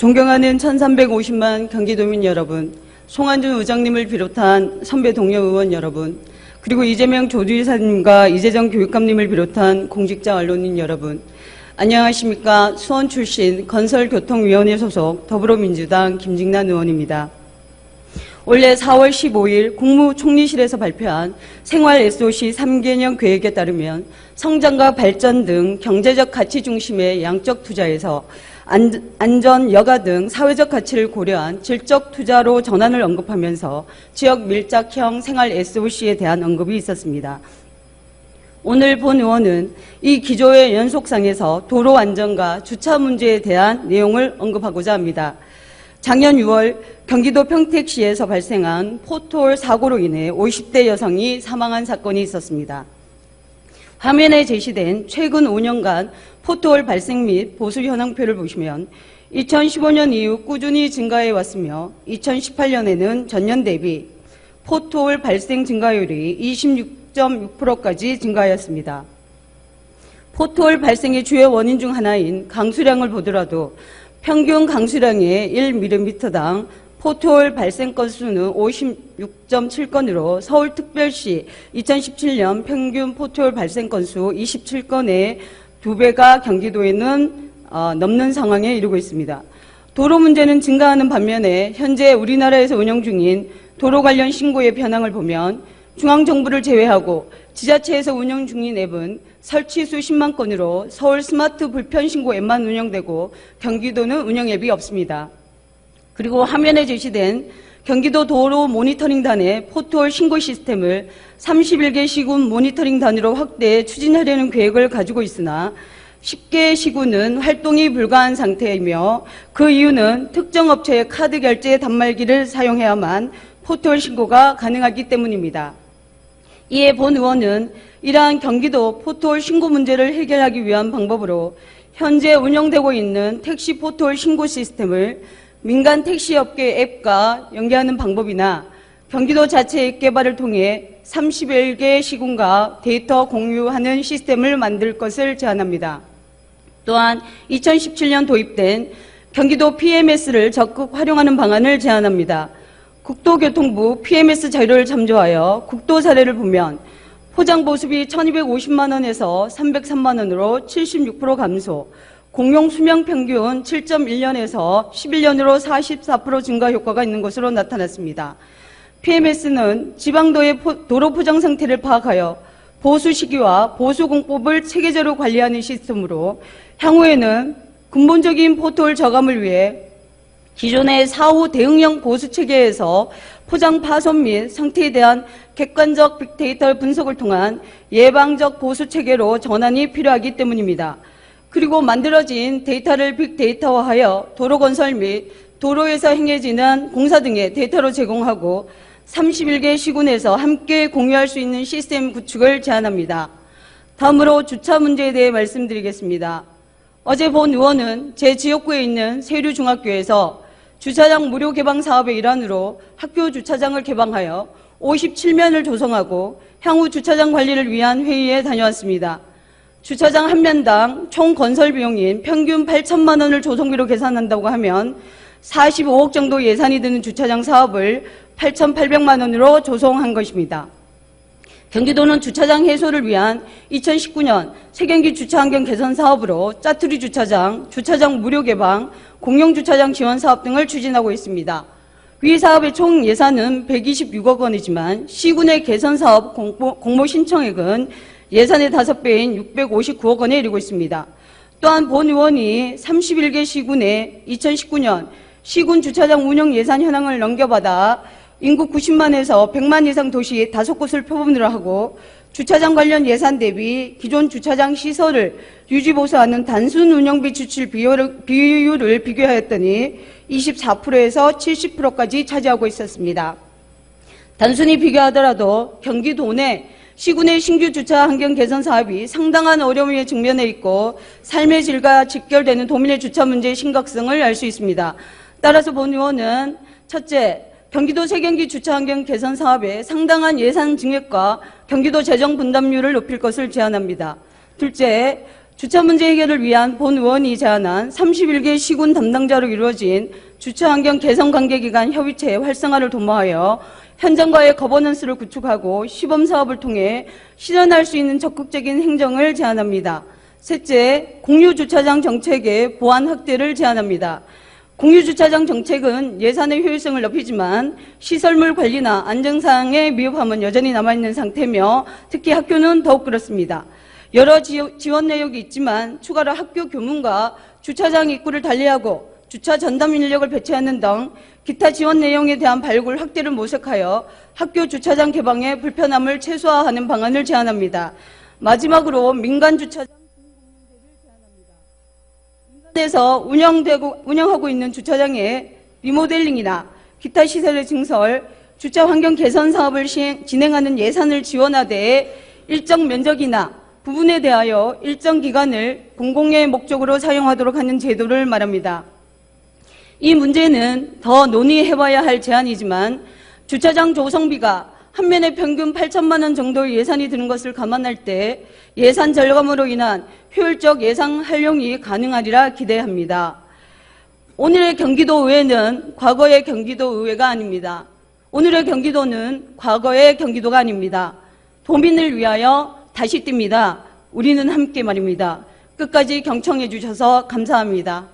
존경하는 1350만 경기도민 여러분, 송한준 의장님을 비롯한 선배 동료 의원 여러분, 그리고 이재명 조주이사님과 이재정 교육감님을 비롯한 공직자 언론인 여러분, 안녕하십니까. 수원 출신 건설교통위원회 소속 더불어민주당 김직란 의원입니다. 올해 4월 15일 국무총리실에서 발표한 생활 SOC 3개년 계획에 따르면 성장과 발전 등 경제적 가치 중심의 양적 투자에서 안전, 여가 등 사회적 가치를 고려한 질적 투자로 전환을 언급하면서 지역 밀착형 생활 SOC에 대한 언급이 있었습니다. 오늘 본 의원은 이 기조의 연속상에서 도로 안전과 주차 문제에 대한 내용을 언급하고자 합니다. 작년 6월 경기도 평택시에서 발생한 포트홀 사고로 인해 50대 여성이 사망한 사건이 있었습니다. 화면에 제시된 최근 5년간 포트홀 발생 및 보수 현황표를 보시면 2015년 이후 꾸준히 증가해 왔으며 2018년에는 전년 대비 포트홀 발생 증가율이 26.6%까지 증가하였습니다. 포트홀 발생의 주요 원인 중 하나인 강수량을 보더라도 평균 강수량의 1mm당 포트홀 발생 건수는 56.7건으로 서울특별시 2017년 평균 포트홀 발생 건수 27건의 2배가 경기도에는 넘는 상황에 이르고 있습니다. 도로 문제는 증가하는 반면에 현재 우리나라에서 운영 중인 도로 관련 신고의 현황을 보면 중앙정부를 제외하고 지자체에서 운영 중인 앱은 설치 수 10만 건으로 서울 스마트 불편 신고 앱만 운영되고 경기도는 운영 앱이 없습니다. 그리고 화면에 제시된 경기도 도로 모니터링단의 포트홀 신고 시스템을 31개 시군 모니터링단으로 확대 추진하려는 계획을 가지고 있으나 10개 시군은 활동이 불가한 상태이며 그 이유는 특정 업체의 카드 결제 단말기를 사용해야만 포트홀 신고가 가능하기 때문입니다. 이에 본 의원은 이러한 경기도 포트홀 신고 문제를 해결하기 위한 방법으로 현재 운영되고 있는 택시 포트홀 신고 시스템을 민간 택시업계 앱과 연계하는 방법이나 경기도 자체 앱 개발을 통해 31개 시군과 데이터 공유하는 시스템을 만들 것을 제안합니다. 또한 2017년 도입된 경기도 PMS를 적극 활용하는 방안을 제안합니다. 국토교통부 PMS 자료를 참조하여 국도 사례를 보면 포장 보수비 1250만 원에서 303만 원으로 76% 감소, 공용 수명 평균 7.1년에서 11년으로 44% 증가 효과가 있는 것으로 나타났습니다. PMS는 지방도의 도로 포장 상태를 파악하여 보수 시기와 보수 공법을 체계적으로 관리하는 시스템으로 향후에는 근본적인 포트홀 저감을 위해 기존의 사후 대응형 보수 체계에서 포장 파손 및 상태에 대한 객관적 빅데이터 분석을 통한 예방적 보수 체계로 전환이 필요하기 때문입니다. 그리고 만들어진 데이터를 빅데이터화하여 도로 건설 및 도로에서 행해지는 공사 등의 데이터로 제공하고 31개 시군에서 함께 공유할 수 있는 시스템 구축을 제안합니다. 다음으로 주차 문제에 대해 말씀드리겠습니다. 어제 본 의원은 제 지역구에 있는 세류중학교에서 주차장 무료 개방 사업의 일환으로 학교 주차장을 개방하여 57면을 조성하고 향후 주차장 관리를 위한 회의에 다녀왔습니다. 주차장 한 면당 총 건설 비용인 평균 8천만 원을 조성비로 계산한다고 하면 45억 정도 예산이 드는 주차장 사업을 8,800만 원으로 조성한 것입니다. 경기도는 주차장 해소를 위한 2019년 세경기 주차환경 개선 사업으로 짜투리 주차장, 주차장 무료 개방, 공용주차장 지원 사업 등을 추진하고 있습니다. 위 사업의 총 예산은 126억 원이지만 시군의 개선 사업 공모 신청액은 예산의 5배인 659억 원에 이르고 있습니다. 또한 본 의원이 31개 시군에 2019년 시군 주차장 운영 예산 현황을 넘겨받아 인구 90만에서 100만 이상 도시 5곳을 표본으로 하고 주차장 관련 예산 대비 기존 주차장 시설을 유지 보수하는 단순 운영비 지출 비율을 비교하였더니 24%에서 70%까지 차지하고 있었습니다. 단순히 비교하더라도 경기도 내 시군의 신규 주차 환경 개선 사업이 상당한 어려움에 직면해 있고 삶의 질과 직결되는 도민의 주차 문제의 심각성을 알 수 있습니다. 따라서 본 의원은 첫째, 경기도 세경기 주차환경 개선 사업에 상당한 예산 증액과 경기도 재정 분담률을 높일 것을 제안합니다. 둘째, 주차 문제 해결을 위한 본 의원이 제안한 31개 시군 담당자로 이루어진 주차환경 개선 관계기관 협의체 활성화를 도모하여 현장과의 거버넌스를 구축하고 시범사업을 통해 실현할 수 있는 적극적인 행정을 제안합니다. 셋째, 공유주차장 정책의 보안 확대를 제안합니다. 공유주차장 정책은 예산의 효율성을 높이지만 시설물 관리나 안전상의 미흡함은 여전히 남아있는 상태며 특히 학교는 더욱 그렇습니다. 여러 지원 내역이 있지만 추가로 학교 교문과 주차장 입구를 달리하고 주차 전담 인력을 배치하는 등 기타 지원 내용에 대한 발굴 확대를 모색하여 학교 주차장 개방의 불편함을 최소화하는 방안을 제안합니다. 마지막으로 민간 주차장 민간에서 운영하고 있는 주차장의 리모델링이나 기타 시설의 증설, 주차 환경 개선 사업을 진행하는 예산을 지원하되 일정 면적이나 부분에 대하여 일정 기간을 공공의 목적으로 사용하도록 하는 제도를 말합니다. 이 문제는 더 논의해봐야 할 제안이지만 주차장 조성비가 한 면에 평균 8천만 원 정도의 예산이 드는 것을 감안할 때 예산 절감으로 인한 효율적 예산 활용이 가능하리라 기대합니다. 오늘의 경기도의회는 과거의 경기도의회가 아닙니다. 오늘의 경기도는 과거의 경기도가 아닙니다. 도민을 위하여 다시 띱니다. 우리는 함께 말입니다. 끝까지 경청해 주셔서 감사합니다.